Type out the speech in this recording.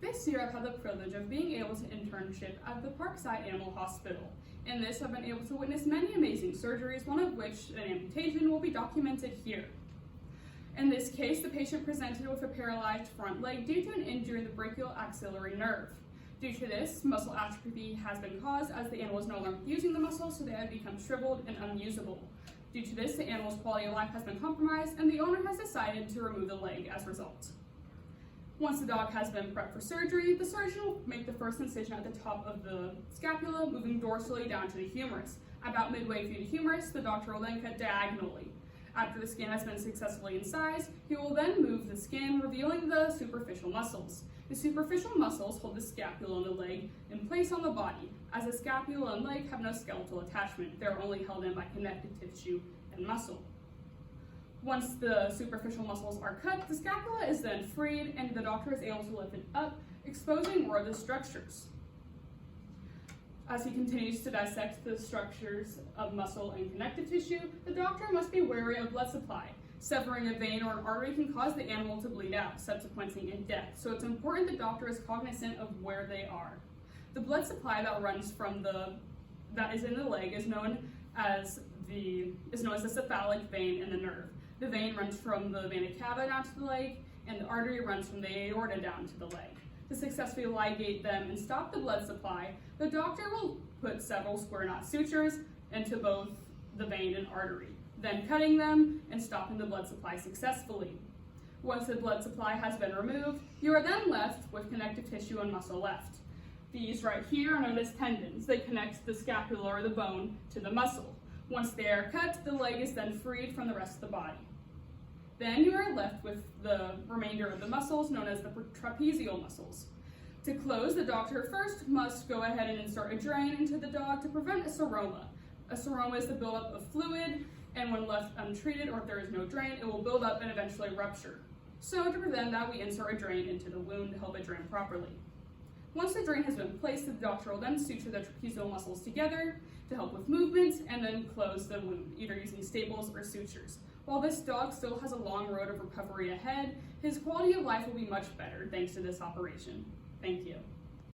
This year I've had the privilege of being able to internship at the Parkside Animal Hospital. In this I've been able to witness many amazing surgeries, one of which, an amputation, will be documented here. In this case, the patient presented with a paralyzed front leg due to an injury in the brachial axillary nerve. Due to this, muscle atrophy has been caused as the animal is no longer using the muscles, so they have become shriveled and unusable. Due to this, the animal's quality of life has been compromised, and the owner has decided to remove the leg as a result. Once the dog has been prepped for surgery, the surgeon will make the first incision at the top of the scapula, moving dorsally down to the humerus. About midway through the humerus, the doctor will then cut diagonally. After the skin has been successfully incised, he will then move the skin, revealing the superficial muscles. The superficial muscles hold the scapula and the leg in place on the body, as the scapula and leg have no skeletal attachment. They are only held in by connective tissue and muscle. Once the superficial muscles are cut, the scapula is then freed and the doctor is able to lift it up, exposing more of the structures. As he continues to dissect the structures of muscle and connective tissue, the doctor must be wary of blood supply. Severing a vein or an artery can cause the animal to bleed out, subsequently in death, so it's important the doctor is cognizant of where they are. The blood supply that is in the leg is known as the cephalic vein in the nerve. The vein runs from the vena cava down to the leg, and the artery runs from the aorta down to the leg. To successfully ligate them and stop the blood supply, the doctor will put several square knot sutures into both the vein and artery, then cutting them and stopping the blood supply successfully. Once the blood supply has been removed, you are then left with connective tissue and muscle left. These right here are known as tendons. They connect the scapula or the bone to the muscle. Once they are cut, the leg is then freed from the rest of the body. Then you are left with the remainder of the muscles, known as the trapezial muscles. To close, the doctor first must go ahead and insert a drain into the dog to prevent a seroma. A seroma is the buildup of fluid, and when left untreated or if there is no drain, it will build up and eventually rupture. So to prevent that, we insert a drain into the wound to help it drain properly. Once the drain has been placed, the doctor will then suture the trapezial muscles together to help with movement and then close the wound, either using staples or sutures. While this dog still has a long road of recovery ahead, his quality of life will be much better thanks to this operation. Thank you.